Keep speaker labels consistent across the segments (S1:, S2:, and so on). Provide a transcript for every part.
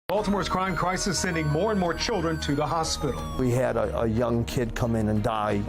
S1: Baltimore's crime crisis sending more and more children to the hospital.
S2: We had a young kid come in and die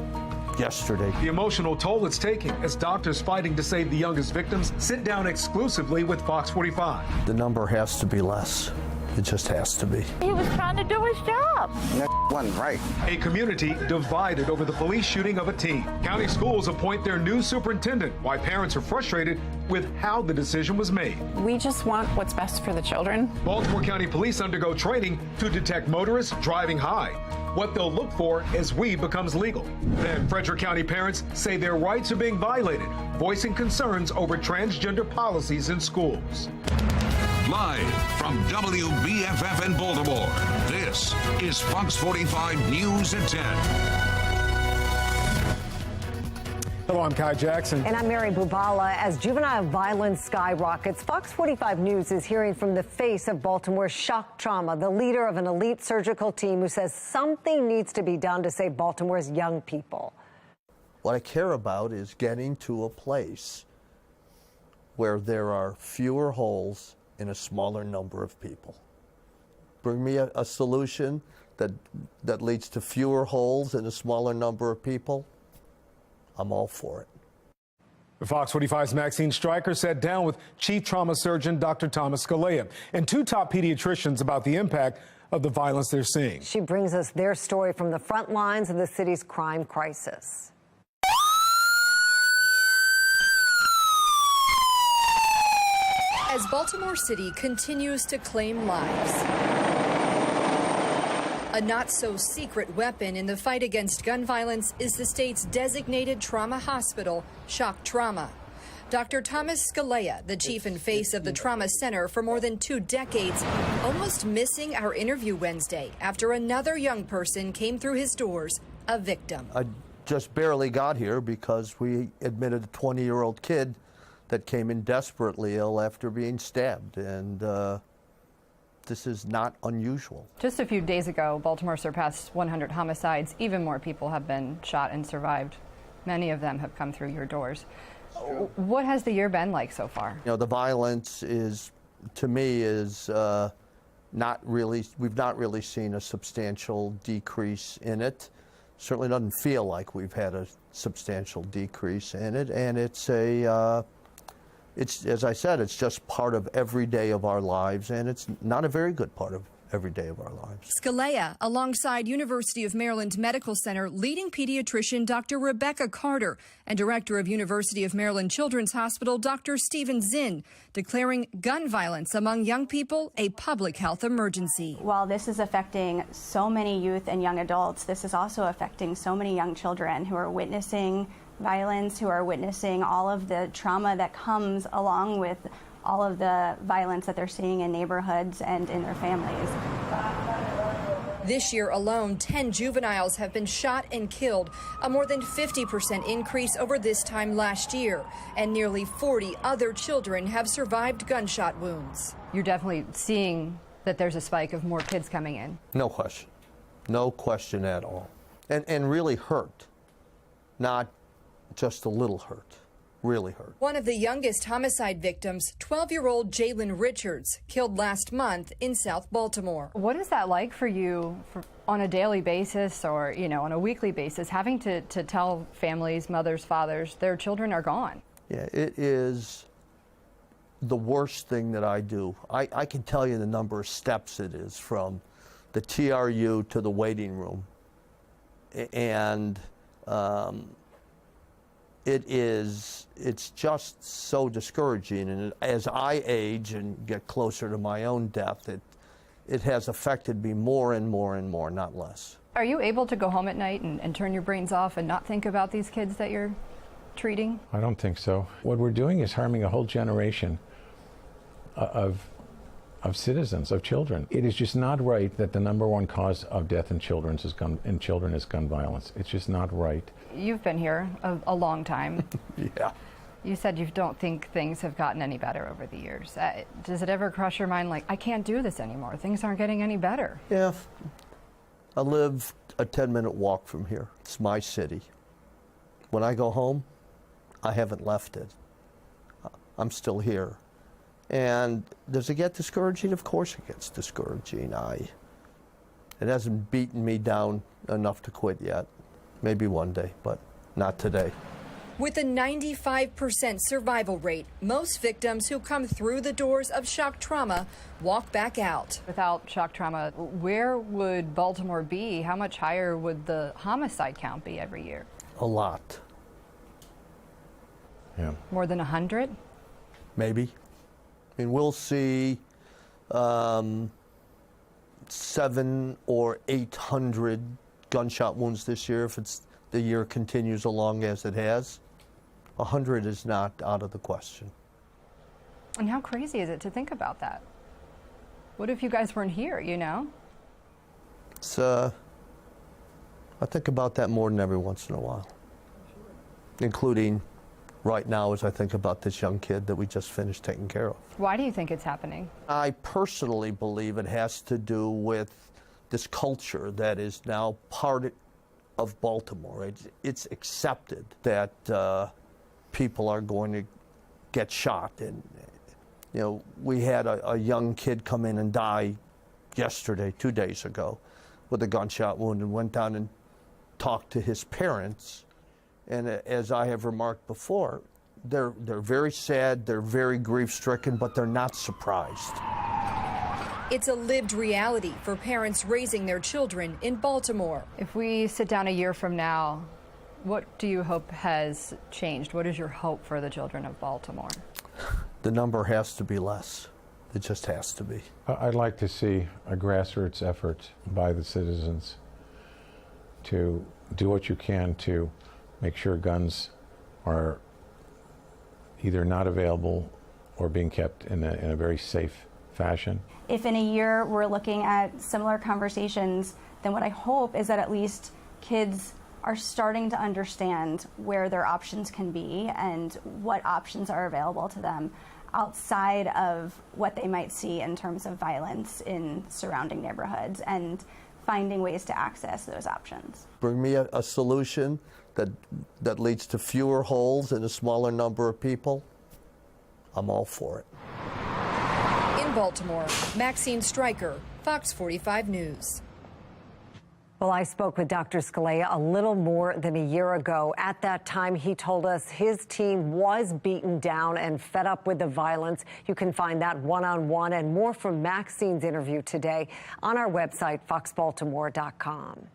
S2: yesterday.
S1: The emotional toll it's taking as doctors fighting to save the youngest victims sit down exclusively with FOX45.
S2: The number has to be less. It just has to be.
S3: He was trying to do his job.
S4: That wasn't right.
S1: A community divided over the police shooting of a teen. County schools appoint their new superintendent, why parents are frustrated with how the decision was made.
S5: We just want what's best for the children.
S1: Baltimore County Police undergo training to detect motorists driving high. What they'll look for as weed becomes legal. Then Frederick County parents say their rights are being violated, voicing concerns over transgender policies in schools.
S6: Live from WBFF in Baltimore, this is Fox 45 News at 10.
S1: Hello, I'm Kai Jackson.
S7: And I'm Mary Bubala. As juvenile violence skyrockets, Fox 45 News is hearing from the face of Baltimore's shock trauma, the leader of an elite surgical team who says something needs to be done to save Baltimore's young people.
S2: What I care about is getting to a place where there are fewer holes in a smaller number of people. Bring me a solution that leads to fewer holes in a smaller number of people. I'm all for it.
S1: Fox 45's Maxine Stryker sat down with Chief Trauma Surgeon Dr. Thomas Scalea and two top pediatricians about the impact of the violence they're seeing.
S7: She brings us their story from the front lines of the city's crime crisis.
S8: As Baltimore City continues to claim lives. A not-so-secret weapon in the fight against gun violence is the state's designated trauma hospital, Shock Trauma. Dr. Thomas Scalea, the chief and face of the trauma center for more than 2 decades, almost missing our interview Wednesday after another young person came through his doors, a victim.
S2: I just barely got here because we admitted a 20-year-old kid that came in desperately ill after being stabbed, and this is not unusual.
S5: Just a few days ago, Baltimore surpassed 100 homicides. Even more people have been shot and survived. Many of them have come through your doors. What has the year been like so far?
S2: You know, the violence is, to me, is not really, we've not really seen a substantial decrease in it. Certainly doesn't feel like we've had a substantial decrease in it, and it's it's, as I said, it's just part of every day of our lives, and it's not a very good part of every day of our lives.
S8: Scalea, alongside University of Maryland Medical Center leading pediatrician Dr. Rebecca Carter and director of University of Maryland Children's Hospital Dr. Stephen Zinn, declaring gun violence among young people a public health emergency.
S9: While this is affecting so many youth and young adults, this is also affecting so many young children who are witnessing violence, who are witnessing all of the trauma that comes along with all of the violence that they're seeing in neighborhoods and in their families.
S8: This year alone, 10 juveniles have been shot and killed, a more than 50% increase over this time last year, and nearly 40 other children have survived gunshot wounds.
S5: You're definitely seeing that there's a spike of more kids coming in.
S2: No question. No question at all. And really hurt. Not just a little hurt. Really hurt.
S8: One of the youngest homicide victims, 12-year-old Jalen Richards, killed last month in South Baltimore.
S5: What is that like for you on a daily basis or, you know, on a weekly basis, having to tell families, mothers, fathers, their children are gone?
S2: Yeah, it is the worst thing that I do. I can tell you the number of steps it is from the TRU to the waiting room. And it's just so discouraging, and as I age and get closer to my own death, it has affected me more and more and more, not less.
S5: Are you able to go home at night and turn your brains off and not think about these kids that you're treating?
S10: I don't think so. What we're doing is harming a whole generation of citizens, of children. It is just not right that the #1 cause of death in children is gun violence. It's just not right.
S5: You've been here a long time.
S2: Yeah.
S5: You said you don't think things have gotten any better over the years. Does it ever cross your mind, like, I can't do this anymore? Things aren't getting any better.
S2: Yeah. I live a 10-minute walk from here. It's my city. When I go home, I haven't left it. I'm still here. And does it get discouraging? Of course it gets discouraging. It hasn't beaten me down enough to quit yet. Maybe one day, but not today.
S8: With a 95% survival rate, most victims who come through the doors of shock trauma walk back out.
S5: Without shock trauma, where would Baltimore be? How much higher would the homicide count be every year?
S2: A lot.
S10: Yeah.
S5: More than 100?
S2: Maybe. I mean, we'll see 700 or 800 gunshot wounds this year if the year continues along as it has. 100 is not out of the question.
S5: And how crazy is it to think about that? What if you guys weren't here, you know?
S2: It's, I think about that more than every once in a while, including right now as I think about this young kid that we just finished taking care of.
S5: Why do you think it's happening?
S2: I personally believe it has to do with this culture that is now part of Baltimore. It's accepted that people are going to get shot. And, you know, we had a young kid come in and die yesterday, 2 days ago, with a gunshot wound, and went down and talked to his parents. And as I have remarked before, they're very sad, they're very grief-stricken, but they're not surprised.
S8: It's a lived reality for parents raising their children in Baltimore.
S5: If we sit down a year from now, what do you hope has changed? What is your hope for the children of Baltimore?
S2: The number has to be less. It just has to be.
S10: I'd like to see a grassroots effort by the citizens to do what you can to make sure guns are either not available or being kept in a very safe fashion.
S9: If in a year we're looking at similar conversations, then what I hope is that at least kids are starting to understand where their options can be and what options are available to them outside of what they might see in terms of violence in surrounding neighborhoods, and finding ways to access those options.
S2: Bring me a solution that leads to fewer holes and a smaller number of people. I'm all for it.
S8: In Baltimore, Maxine Stryker, Fox 45 News.
S7: Well, I spoke with Dr. Scalea a little more than a year ago. At that time, he told us his team was beaten down and fed up with the violence. You can find that one-on-one and more from Maxine's interview today on our website, foxbaltimore.com.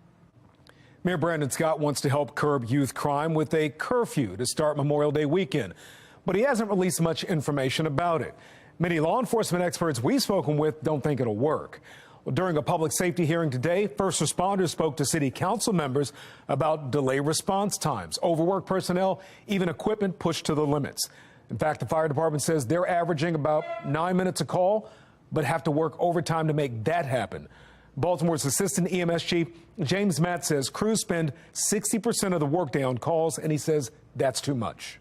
S1: Mayor Brandon Scott wants to help curb youth crime with a curfew to start Memorial Day weekend, but he hasn't released much information about it. Many law enforcement experts we've spoken with don't think it'll work. Well, during a public safety hearing today, first responders spoke to city council members about delayed response times, overworked personnel, even equipment pushed to the limits. In fact, the fire department says they're averaging about 9 minutes a call, but have to work overtime to make that happen. Baltimore's assistant EMS chief, James Matt, says crews spend 60% of the workday on calls, and he says that's too much.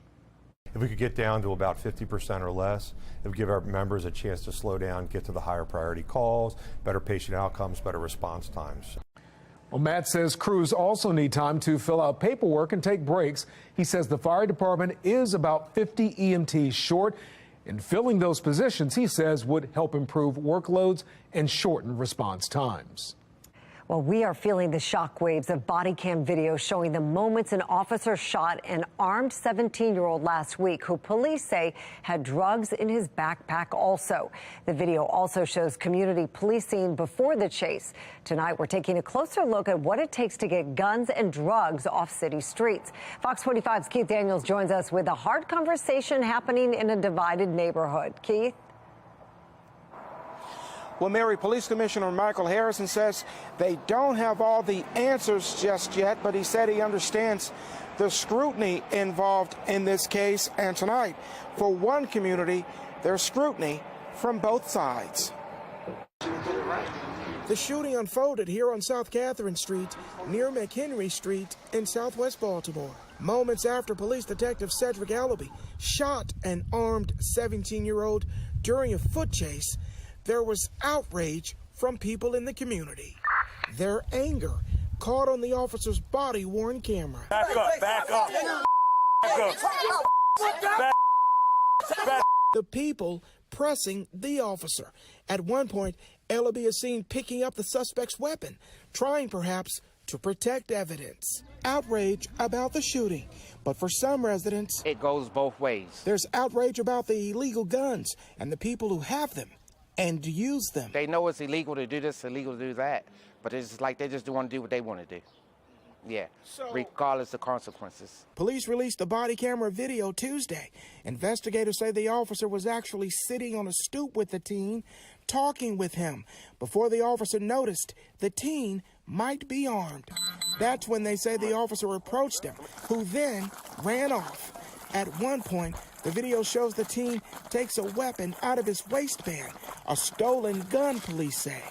S4: If we could get down to about 50% or less, it would give our members a chance to slow down, get to the higher priority calls, better patient outcomes, better response times.
S1: Well, Matt says crews also need time to fill out paperwork and take breaks. He says the fire department is about 50 EMTs short, and filling those positions, he says, would help improve workloads and shorten response times.
S7: Well, we are feeling the shockwaves of body cam video showing the moments an officer shot an armed 17-year-old last week who police say had drugs in his backpack also. The video also shows community policing before the chase. Tonight, we're taking a closer look at what it takes to get guns and drugs off city streets. Fox 45's Keith Daniels joins us with a hard conversation happening in a divided neighborhood. Keith?
S11: Well, Mary, Police Commissioner Michael Harrison says they don't have all the answers just yet, but he said he understands the scrutiny involved in this case. And tonight, for one community, there's scrutiny from both sides. The shooting unfolded here on South Catherine Street near McHenry Street in Southwest Baltimore. Moments after police detective Cedric Allaby shot an armed 17-year-old during a foot chase, there was outrage from people in the community. Their anger caught on the officer's body-worn camera.
S12: Back up, back up, back up.
S11: The people pressing the officer. At one point, Ellaby is seen picking up the suspect's weapon, trying perhaps to protect evidence. Outrage about the shooting, but for some residents,
S12: it goes both ways.
S11: There's outrage about the illegal guns and the people who have them and use them.
S12: They know it's illegal to do this, illegal to do that, but it's just like they just want to do what they want to do. Yeah, regardless of consequences.
S11: Police released the body camera video Tuesday. Investigators say the officer was actually sitting on a stoop with the teen, talking with him, before the officer noticed the teen might be armed. That's when they say the officer approached him, who then ran off. At one point, the video shows the teen takes a weapon out of his waistband, a stolen gun, police say.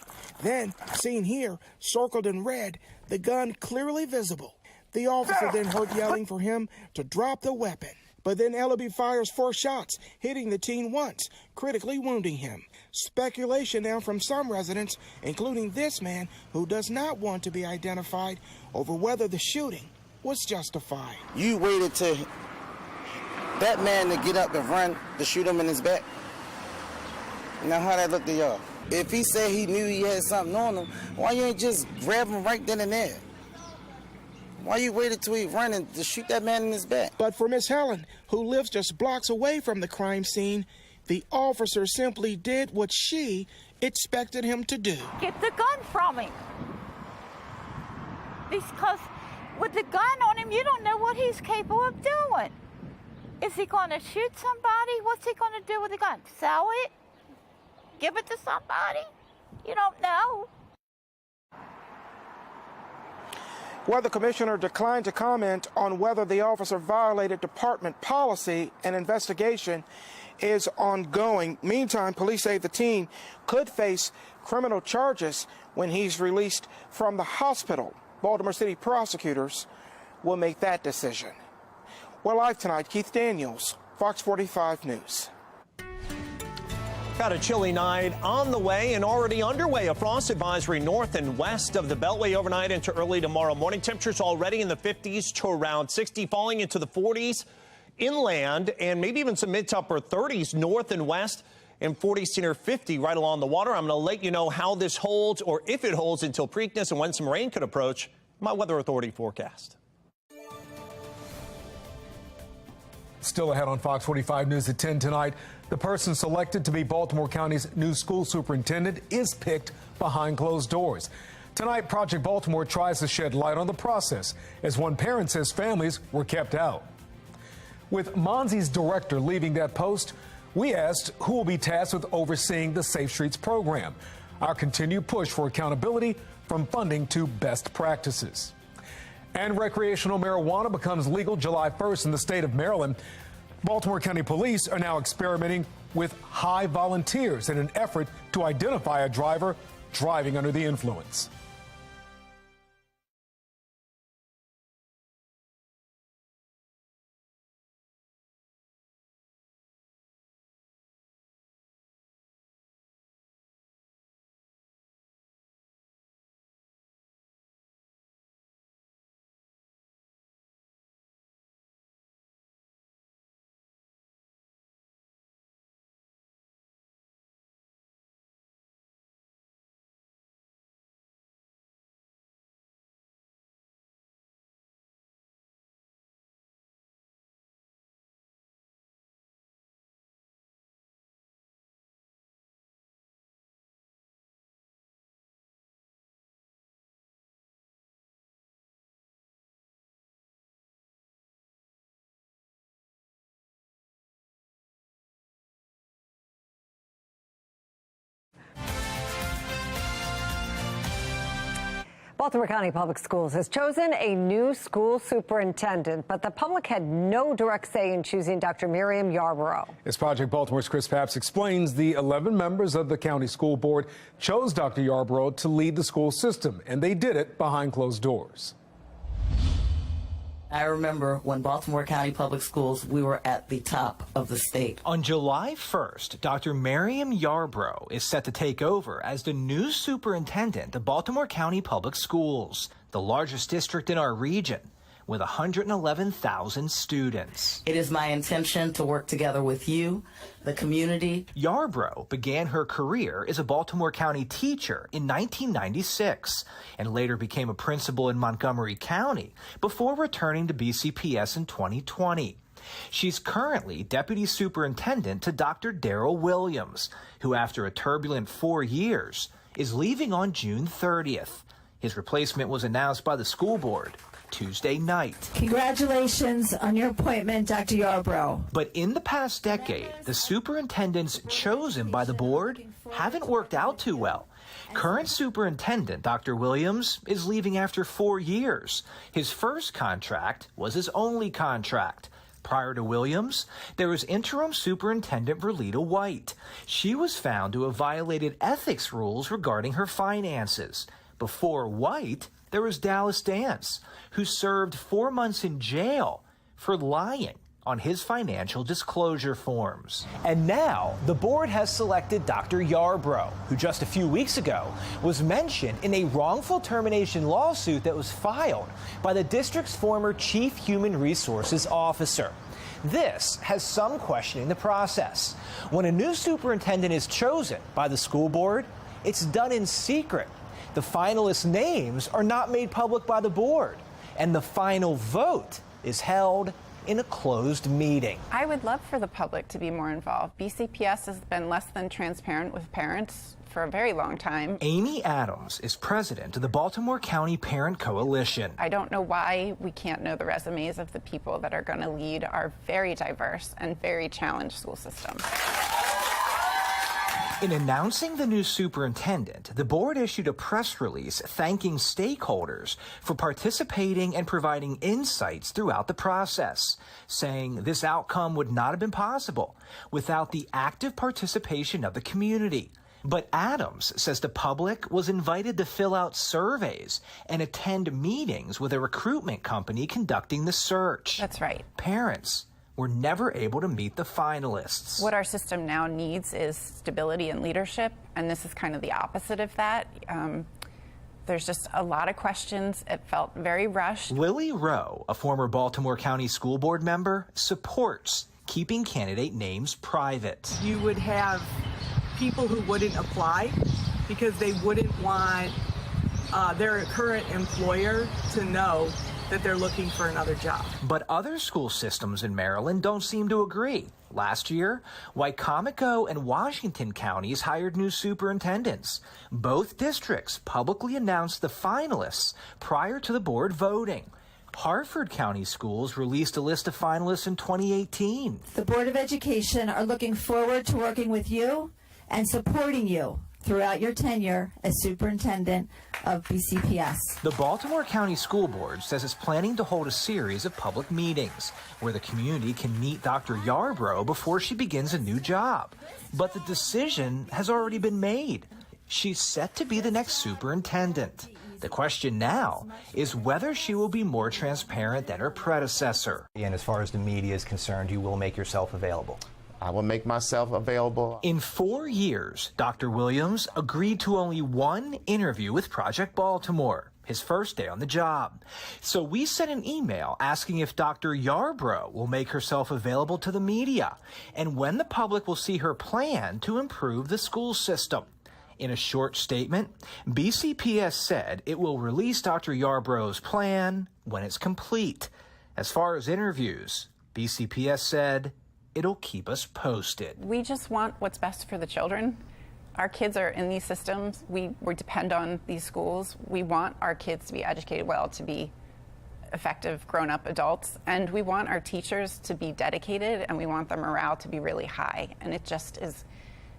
S11: Then, seen here, circled in red, the gun clearly visible. The officer then heard yelling for him to drop the weapon. But then Ellaby fires 4 shots, hitting the teen once, critically wounding him. Speculation now from some residents, including this man who does not want to be identified, over whether the shooting was justified.
S13: You waited to that man to get up and run to shoot him in his back. Now how that look to y'all? If he said he knew he had something on him, why you ain't just grab him right then and there? Why you waited till he ran to shoot that man in his back?
S11: But for Miss Helen, who lives just blocks away from the crime scene, the officer simply did what she expected him to do.
S3: Get the gun from him. Because with the gun on him, you don't know what he's capable of doing. Is he going to shoot somebody? What's he going to do with the gun? Sell it? Give it to somebody? You don't know.
S11: Well, the commissioner declined to comment on whether the officer violated department policy. An investigation is ongoing. Meantime, police say the teen could face criminal charges when he's released from the hospital. Baltimore City prosecutors will make that decision. Well, live tonight, Keith Daniels, Fox 45 News.
S14: Got a chilly night on the way and already underway. A frost advisory north and west of the Beltway overnight into early tomorrow morning. Temperatures already in the 50s to around 60, falling into the 40s inland and maybe even some mid to upper 30s north and west and 40s to near 50 right along the water. I'm going to let you know how this holds or if it holds until Preakness and when some rain could approach. My Weather Authority forecast.
S1: Still ahead on Fox 45 News at 10 tonight. The person selected to be Baltimore County's new school superintendent is picked behind closed doors. Tonight, Project Baltimore tries to shed light on the process as one parent says families were kept out. With Monzi's director leaving that post, we asked who will be tasked with overseeing the Safe Streets program. Our continued push for accountability from funding to best practices. And recreational marijuana becomes legal July 1st in the state of Maryland. Baltimore County Police are now experimenting with high volunteers in an effort to identify a driver driving under the influence.
S7: Baltimore County Public Schools has chosen a new school superintendent, but the public had no direct say in choosing Dr. Miriam Yarborough.
S1: As Project Baltimore's Chris Papps explains, the 11 members of the county school board chose Dr. Yarborough to lead the school system, and they did it behind closed doors.
S15: I remember when Baltimore County Public Schools, we were at the top of the state.
S16: On July 1st, Dr. Miriam Yarborough is set to take over as the new superintendent of Baltimore County Public Schools, the largest district in our region. with 111,000 students.
S15: It is my intention to work together with you, the community.
S16: Yarbrough began her career as a Baltimore County teacher in 1996 and later became a principal in Montgomery County before returning to BCPS in 2020. She's currently Deputy Superintendent to Dr. Darrell Williams, who after a turbulent 4 years is leaving on June 30th. His replacement was announced by the school board Tuesday night.
S17: Congratulations on your appointment, Dr. Yarbrough.
S16: But in the past decade, the superintendents chosen by the board haven't worked out too well. Current superintendent Dr. Williams is leaving after 4 years. His first contract was his only contract. Prior to Williams, there was interim superintendent Verlita White. She was found to have violated ethics rules regarding her finances. Before White, there was Dallas Dance, who served 4 months in jail for lying on his financial disclosure forms.
S14: And now, the board has selected Dr. Yarbrough, who just a few weeks ago was mentioned in a wrongful termination lawsuit that was filed by the district's former chief human resources officer. This has some questioning the process. When a new superintendent is chosen by the school board, it's done in secret. The finalists' names are not made public by the board, and the final vote is held in a closed meeting.
S18: I would love for the public to be more involved. BCPS has been less than transparent with parents for a very long time.
S16: Amy Adams is president of the Baltimore County Parent Coalition.
S18: I don't know why we can't know the resumes of the people that are going to lead our very diverse and very challenged school system.
S16: In announcing the new superintendent, the board issued a press release thanking stakeholders for participating and providing insights throughout the process, saying this outcome would not have been possible without the active participation of the community. But Adams says the public was invited to fill out surveys and attend meetings with a recruitment company conducting the search.
S18: That's right.
S16: Parents were never able to meet the finalists.
S18: What our system now needs is stability and leadership, and this is kind of the opposite of that. There's just a lot of questions. It felt very rushed.
S16: Lily Rowe, a former Baltimore County School Board member, supports keeping candidate names private.
S19: You would have people who wouldn't apply because they wouldn't want their current employer to know that they're looking for another job.
S16: But other school systems in Maryland don't seem to agree. Last year, Wycomico and Washington counties hired new superintendents. Both districts publicly announced the finalists prior to the board voting. Harford County Schools released a list of finalists in 2018.
S17: The Board of Education are looking forward to working with you and supporting you throughout your tenure as superintendent of BCPS.
S16: The Baltimore County School Board says it's planning to hold a series of public meetings where the community can meet Dr. Yarbrough before she begins a new job. But the decision has already been made. She's set to be the next superintendent. The question now is whether she will be more transparent than her predecessor.
S14: And as far as the media is concerned, you will make yourself available.
S20: I will make myself available.
S16: In 4 years, Dr. Williams agreed to only one interview with Project Baltimore, his first day on the job. So we sent an email asking if Dr. Yarbrough will make herself available to the media and when the public will see her plan to improve the school system. In a short statement, BCPS said it will release Dr. Yarbrough's plan when it's complete. As far as interviews, BCPS said it'll keep us posted.
S18: We just want what's best for the children. Our kids are in these systems. We depend on these schools. We want our kids to be educated well, to be effective grown-up adults, and we want our teachers to be dedicated, and we want their morale to be really high. And it just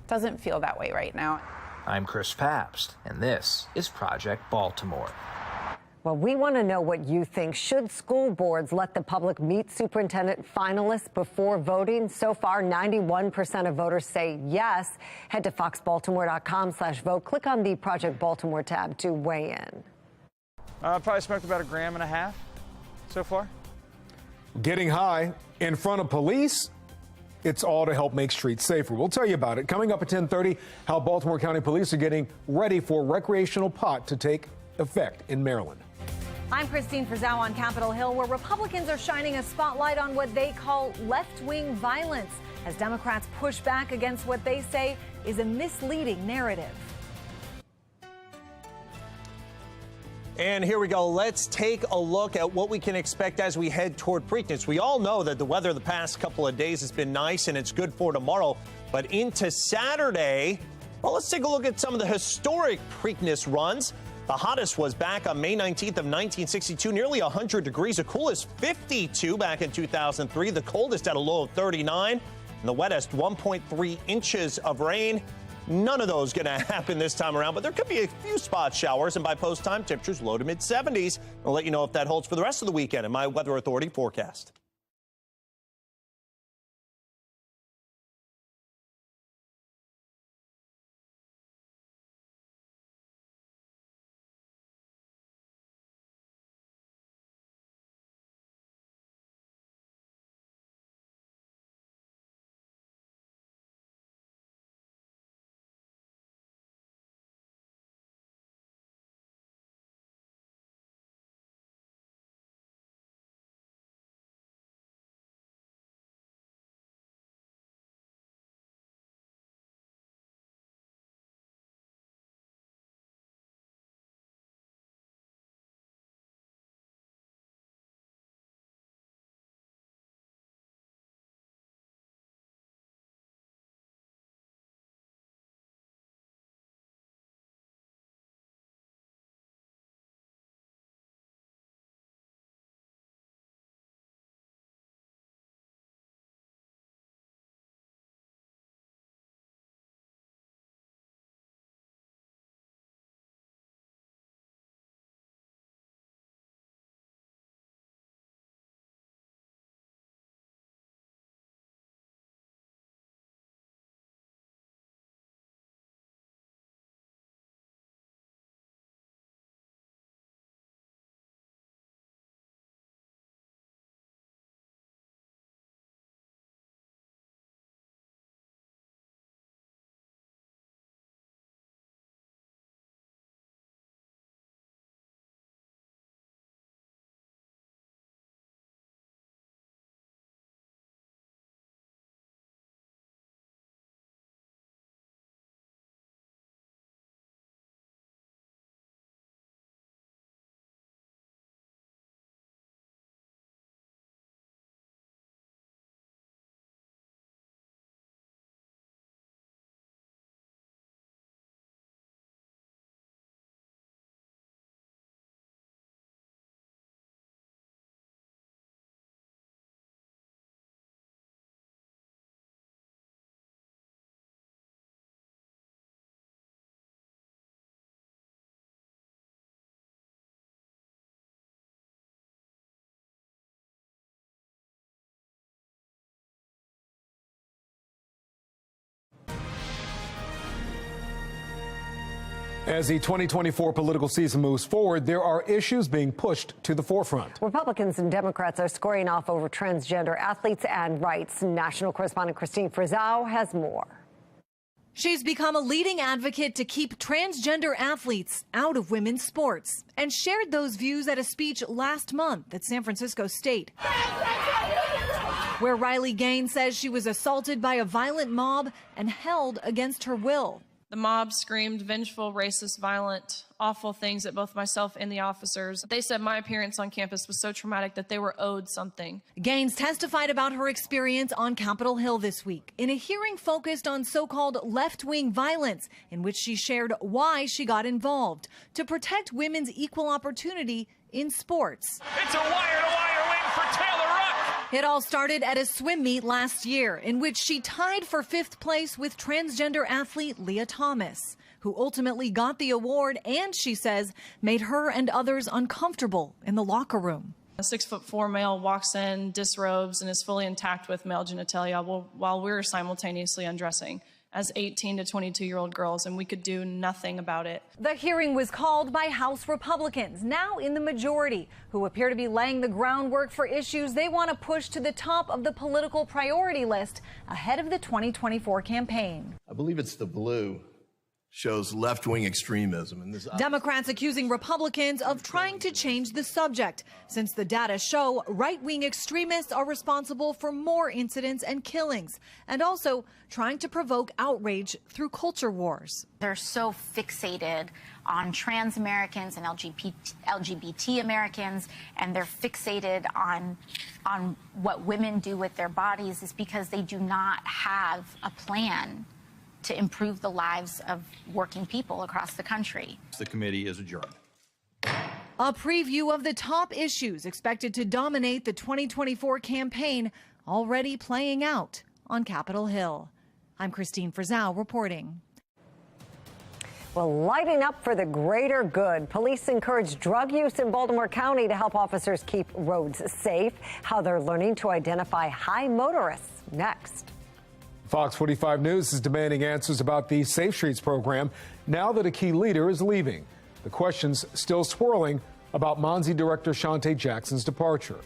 S18: doesn't feel that way right now.
S16: I'm Chris Pabst, and this is Project Baltimore.
S7: Well, we want to know what you think. Should school boards let the public meet superintendent finalists before voting? So far, 91% of voters say yes. Head to foxbaltimore.com/vote. Click on the Project Baltimore tab to weigh in.
S21: Probably smoked about 1.5 grams so far.
S1: Getting high in front of police? It's all to help make streets safer. We'll tell you about it. Coming up at 10:30, how Baltimore County Police are getting ready for recreational pot to take effect in Maryland.
S6: I'm Christine Frizzau on Capitol Hill, where Republicans are shining a spotlight on what they call left-wing violence as Democrats push back against what they say is a misleading narrative.
S14: And here we go. Let's take a look at what we can expect as we head toward Preakness. We all know that the weather the past couple of days has been nice and it's good for tomorrow. But into Saturday, well, let's take a look at some of the historic Preakness runs. The hottest was back on May 19th of 1962, nearly 100 degrees. The coolest, 52 back in 2003. The coldest at a low of 39. And the wettest, 1.3 inches of rain. None of those going to happen this time around, but there could be a few spot showers, and by post time, temperatures low to mid 70s. I'll let you know if that holds for the rest of the weekend in my Weather Authority forecast.
S1: As the 2024 political season moves forward, there are issues being pushed to the forefront.
S7: Republicans and Democrats are squaring off over transgender athletes and rights. National correspondent Christine Frizzau has more.
S6: She's become a leading advocate to keep transgender athletes out of women's sports and shared those views at a speech last month at San Francisco State, where Riley Gaines says she was assaulted by a violent mob and held against her will.
S22: The mob screamed vengeful, racist, violent, awful things at both myself and the officers. They said my appearance on campus was so traumatic that they were owed something.
S6: Gaines testified about her experience on Capitol Hill this week in a hearing focused on so-called left-wing violence, in which she shared why she got involved to protect women's equal opportunity in sports.
S23: It's a wire-to-wire win for Taylor Ruck.
S6: It all started at a swim meet last year in which she tied for 5th place with transgender athlete Leah Thomas, who ultimately got the award and, she says, made her and others uncomfortable in the locker room.
S22: A 6'4" male walks in, disrobes, and is fully intact with male genitalia while we're simultaneously undressing as 18 to 22-year-old girls, and we could do nothing about it.
S6: The hearing was called by House Republicans, now in the majority, who appear to be laying the groundwork for issues they want to push to the top of the political priority list ahead of the 2024 campaign.
S24: I believe it's the blue
S5: shows left-wing extremism. And this
S6: Democrats accusing Republicans of trying to change the subject, since the data show right-wing extremists are responsible for more incidents and killings, and also trying to provoke outrage through culture wars.
S9: They're so fixated on trans Americans and LGBT Americans, and they're fixated on what women do with their bodies, is because they do not have a plan to improve the lives of working people across the country.
S10: The committee is adjourned.
S6: A preview of the top issues expected to dominate the 2024 campaign already playing out on Capitol Hill. I'm Christine Frizzell reporting.
S7: Well, lighting up for the greater good. Police encourage drug use in Baltimore County to help officers keep roads safe. How they're learning to identify high motorists. Next.
S1: Fox 45 News is demanding answers about the Safe Streets program now that a key leader is leaving. The questions still swirling about Monzi Director Shante Jackson's departure.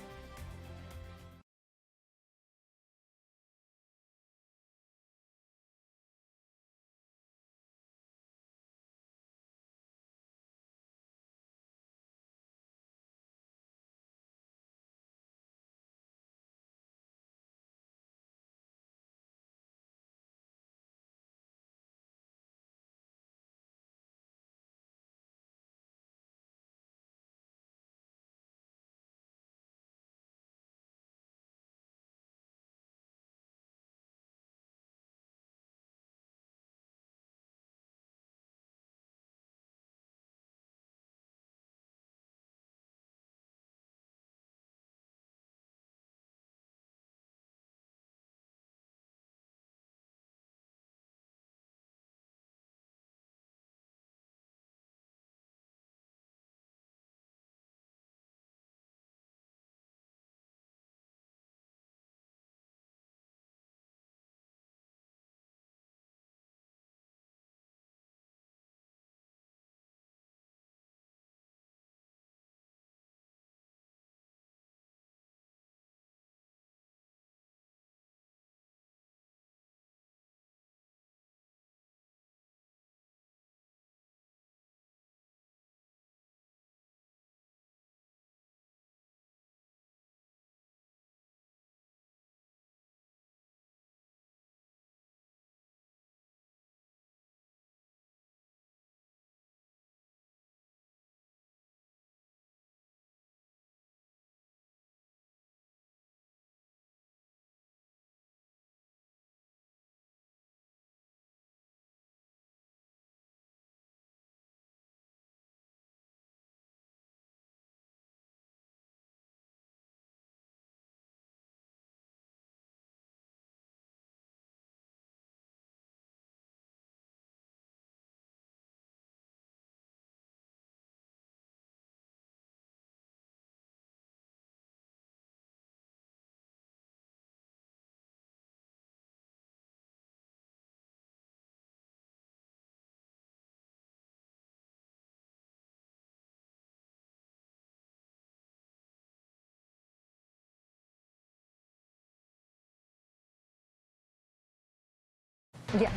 S7: Yeah.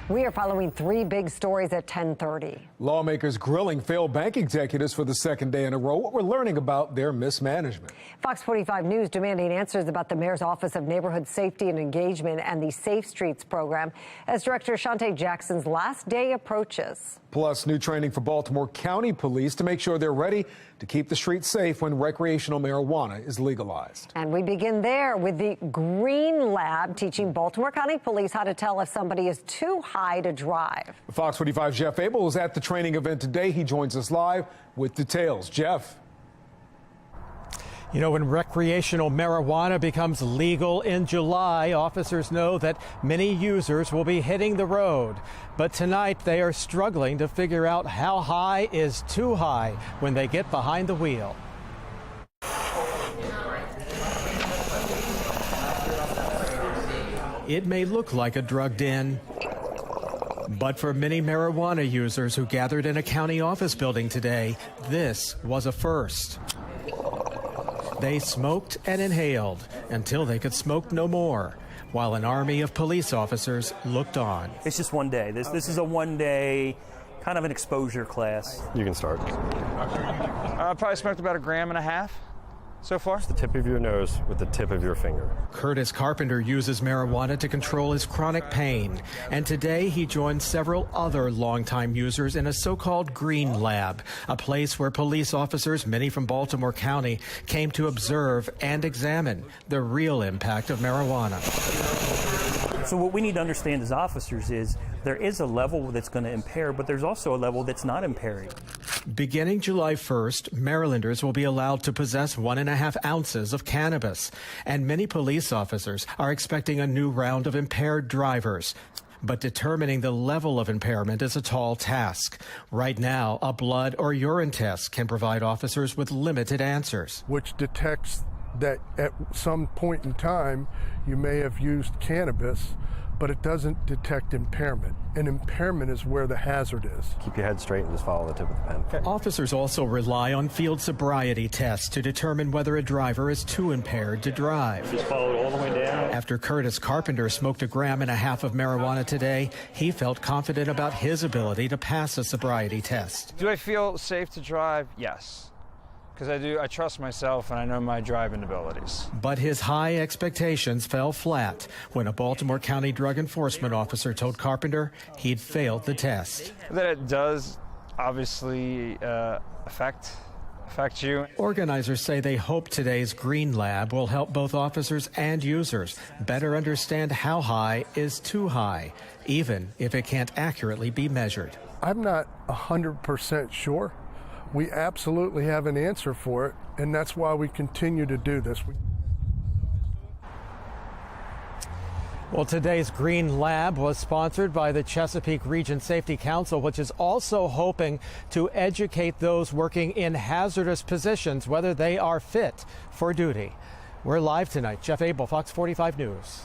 S7: We are following three big stories at 10:30.
S1: Lawmakers grilling failed bank executives for the second day in a row. What we're learning about their mismanagement.
S7: Fox 45 News demanding answers about the mayor's Office of Neighborhood Safety and Engagement and the Safe Streets program as Director Shante Jackson's last day approaches.
S1: Plus, new training for Baltimore County Police to make sure they're ready to keep the streets safe when recreational marijuana is legalized.
S7: And we begin there with the Green Lab teaching Baltimore County Police how to tell if somebody is too high to drive.
S1: Fox 45's Jeff Abel was at the training event today. He joins us live with details. Jeff.
S24: You know, when recreational marijuana becomes legal in July, officers know that many users will be hitting the road. But tonight they are struggling to figure out how high is too high when they get behind the wheel. It may look like a drug den, but for many marijuana users who gathered in a county office building today, this was a first. They smoked and inhaled until they could smoke no more. while an army of police officers looked on.
S2: It's just one day. This is a one-day kind of an exposure class.
S4: You can start.
S21: I probably smoked about 1.5 grams so far.
S4: It's the tip of your nose with the tip of your finger.
S24: Curtis Carpenter uses marijuana to control his chronic pain, and today he joined several other longtime users in a so-called green lab, a place where police officers, many from Baltimore County, came to observe and examine the real impact of marijuana.
S2: So what we need to understand as officers is there is a level that's going to impair, but there's also a level that's not impairing.
S24: Beginning July 1st, Marylanders will be allowed to possess 1.5 ounces of cannabis, and many police officers are expecting a new round of impaired drivers. But determining the level of impairment is a tall task. Right now, a blood or urine test can provide officers with limited answers.
S8: Which detects that at some point in time you may have used cannabis, but it doesn't detect impairment. And impairment is where the hazard is.
S4: Keep your head straight and just follow the tip of the pen.
S24: Okay. Officers also rely on field sobriety tests to determine whether a driver is too impaired to drive.
S2: Just follow it all the way down.
S24: After Curtis Carpenter smoked 1.5 grams of marijuana today, he felt confident about his ability to pass a sobriety test.
S21: Do I feel safe to drive? Yes. Because I trust myself and I know my driving abilities.
S24: But his high expectations fell flat when a Baltimore County drug enforcement officer told Carpenter he'd failed the test.
S21: That it does obviously affect you.
S24: Organizers say they hope today's Green Lab will help both officers and users better understand how high is too high, even if it can't accurately be measured.
S8: I'm not 100% sure. We absolutely have an answer for it, and that's why we continue to do this.
S24: Well, today's Green Lab was sponsored by the Chesapeake Region Safety Council, which is also hoping to educate those working in hazardous positions whether they are fit for duty. We're live tonight. Jeff Abel, Fox 45 News.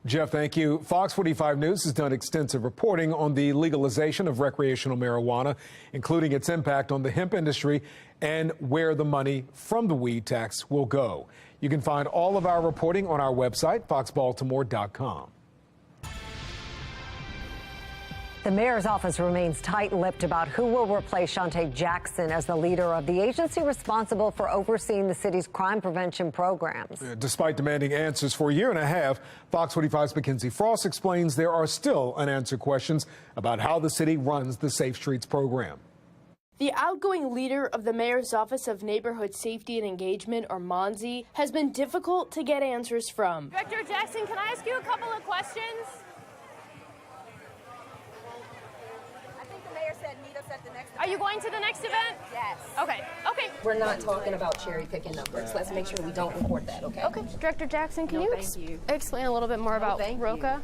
S1: Jeff, thank you. Fox 45 News has done extensive reporting on the legalization of recreational marijuana, including its impact on the hemp industry and where the money from the weed tax will go. You can find all of our reporting on our website, foxbaltimore.com.
S7: The mayor's office remains tight-lipped about who will replace Shante Jackson as the leader of the agency responsible for overseeing the city's crime prevention programs.
S1: Despite demanding answers for 1.5 years, Fox 45's Mackenzie Frost explains there are still unanswered questions about how the city runs the Safe Streets program.
S10: The outgoing leader of the Mayor's Office of Neighborhood Safety and Engagement, or MONSE, has been difficult to get answers from.
S25: Director Jackson, can I ask you a couple of questions? Are you going to the next event? Yes. Okay. Okay.
S26: We're not talking about cherry picking numbers. Let's make sure we don't report that, okay?
S25: Okay. Director Jackson, can you explain a little bit more about ROCA?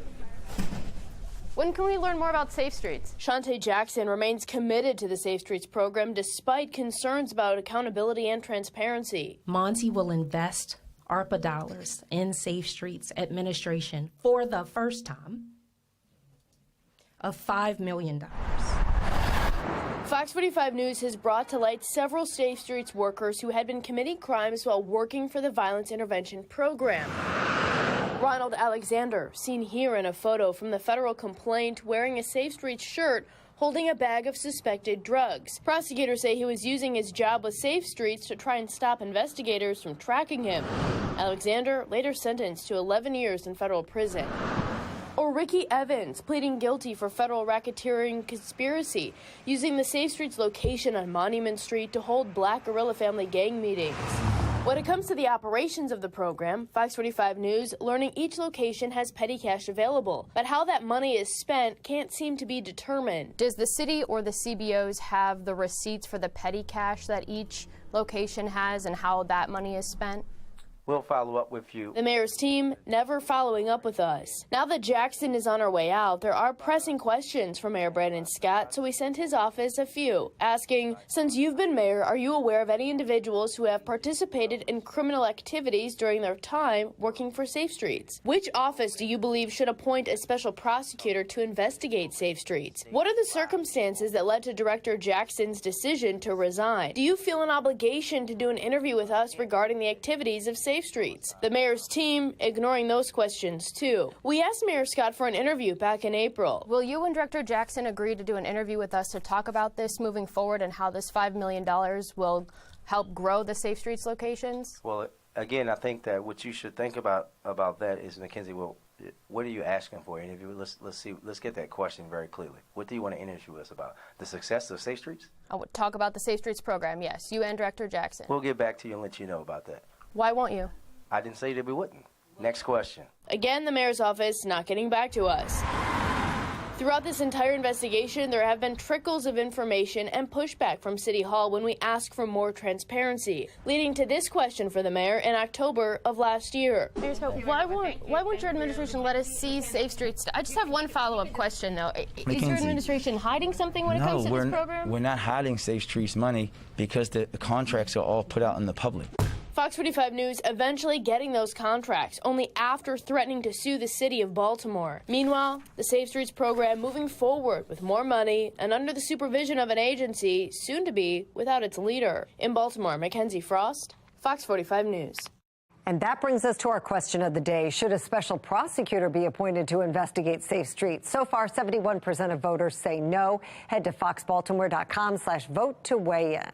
S25: When can we learn more about Safe Streets?
S10: Shante Jackson remains committed to the Safe Streets program despite concerns about accountability and transparency.
S26: MONSE will invest ARPA dollars in Safe Streets administration for the first time of $5 million.
S10: Fox 45 News has brought to light several Safe Streets workers who had been committing crimes while working for the Violence Intervention Program. Ronald Alexander, seen here in a photo from the federal complaint wearing a Safe Streets shirt holding a bag of suspected drugs. Prosecutors say he was using his job with Safe Streets to try and stop investigators from tracking him. Alexander later sentenced to 11 years in federal prison. Or Ricky Evans, pleading guilty for federal racketeering conspiracy, using the Safe Streets location on Monument Street to hold Black Guerrilla Family gang meetings. When it comes to the operations of the program, Fox 45 News learning each location has petty cash available, but how that money is spent can't seem to be determined.
S25: Does the city or the CBOs have the receipts for the petty cash that each location has and how that money is spent?
S27: We'll follow up with you.
S10: The mayor's team never following up with us. Now that Jackson is on her way out, there are pressing questions from Mayor Brandon Scott, so we sent his office a few, asking, since you've been mayor, are you aware of any individuals who have participated in criminal activities during their time working for Safe Streets? Which office do you believe should appoint a special prosecutor to investigate Safe Streets? What are the circumstances that led to Director Jackson's decision to resign? Do you feel an obligation to do an interview with us regarding the activities of Safe Safe Streets. The mayor's team ignoring those questions, too. We asked Mayor Scott for an interview back in April.
S25: Will you and Director Jackson agree to do an interview with us to talk about this moving forward and how this $5 million will help grow the Safe Streets locations?
S27: Well, again, I think that what you should think about that is, Mackenzie, well, what are you asking for an interview? Let's get that question very clearly. What do you want to interview us about? The success of Safe Streets?
S25: I would talk about the Safe Streets program, yes. You and Director Jackson.
S27: We'll get back to you and let you know about that.
S25: Why won't you?
S27: I didn't say that we wouldn't. Next question.
S10: Again, the mayor's office not getting back to us. Throughout this entire investigation, there have been trickles of information and pushback from City Hall when we ask for more transparency, leading to this question for the mayor in October of last year.
S25: Mayor Scott, why won't your administration let us see Safe Streets? I just have one follow-up question, though. Is your administration hiding something when it comes to this program?
S3: We're not hiding Safe Streets money because the contracts are all put out in the public.
S10: Fox 45 News eventually getting those contracts, only after threatening to sue the city of Baltimore. Meanwhile, the Safe Streets program moving forward with more money and under the supervision of an agency soon to be without its leader. In Baltimore, Mackenzie Frost, Fox 45 News.
S7: And that brings us to our question of the day. Should a special prosecutor be appointed to investigate Safe Streets? So far, 71% of voters say no. Head to foxbaltimore.com/vote to weigh in.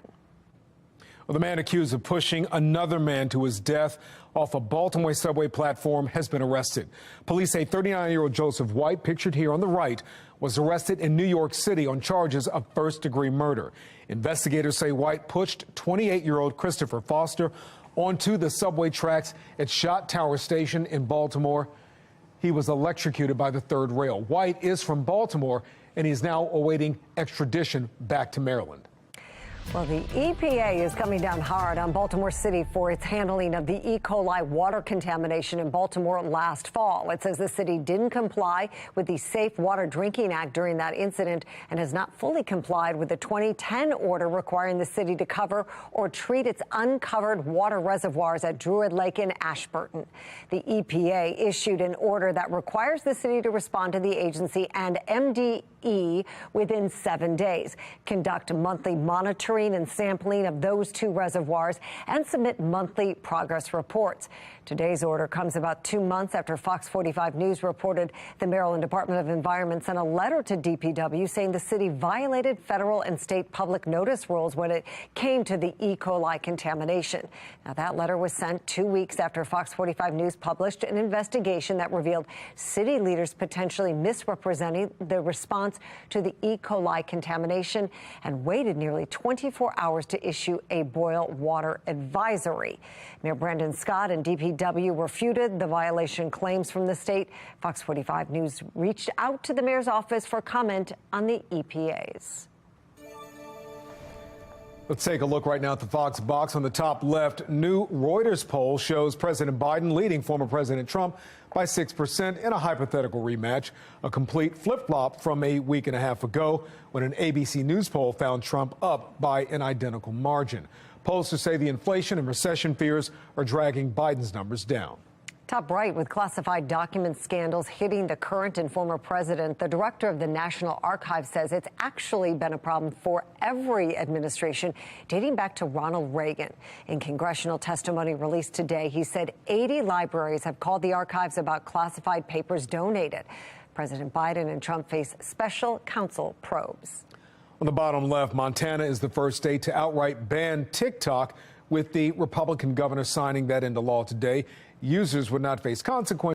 S1: Well, the man accused of pushing another man to his death off a Baltimore subway platform has been arrested. Police say 39-year-old Joseph White, pictured here on the right, was arrested in New York City on charges of first-degree murder. Investigators say White pushed 28-year-old Christopher Foster onto the subway tracks at Shot Tower Station in Baltimore. He was electrocuted by the third rail. White is from Baltimore, and he's now awaiting extradition back to Maryland.
S7: Well, the EPA is coming down hard on Baltimore City for its handling of the E. coli water contamination in Baltimore last fall. It says the city didn't comply with the Safe Water Drinking Act during that incident and has not fully complied with the 2010 order requiring the city to cover or treat its uncovered water reservoirs at Druid Lake and Ashburton. The EPA issued an order that requires the city to respond to the agency and MDE within 7 days, conduct monthly monitoring and sampling of those two reservoirs, and submit monthly progress reports. Today's order comes about 2 months after Fox 45 News reported the Maryland Department of Environment sent a letter to DPW saying the city violated federal and state public notice rules when it came to the E. coli contamination. Now, that letter was sent 2 weeks after Fox 45 News published an investigation that revealed city leaders potentially misrepresenting the response to the E. coli contamination and waited nearly 24 hours to issue a boil water advisory. Mayor Brandon Scott and DPW refuted the violation claims from the state. Fox 45 News reached out to the mayor's office for comment on the EPA's.
S1: Let's take a look right now at the Fox box. On the top left, new Reuters poll shows President Biden leading former President Trump by 6% in a hypothetical rematch, a complete flip-flop from a week and a half ago when an ABC News poll found Trump up by an identical margin. Pollsters say the inflation and recession fears are dragging Biden's numbers down.
S7: Top right, with classified document scandals hitting the current and former president, the director of the National Archives says it's actually been a problem for every administration dating back to Ronald Reagan. In congressional testimony released today, he said 80 libraries have called the archives about classified papers donated. President Biden and Trump face special counsel probes.
S1: On the bottom left, Montana is the first state to outright ban TikTok, with the Republican governor signing that into law today. Users would not face consequences.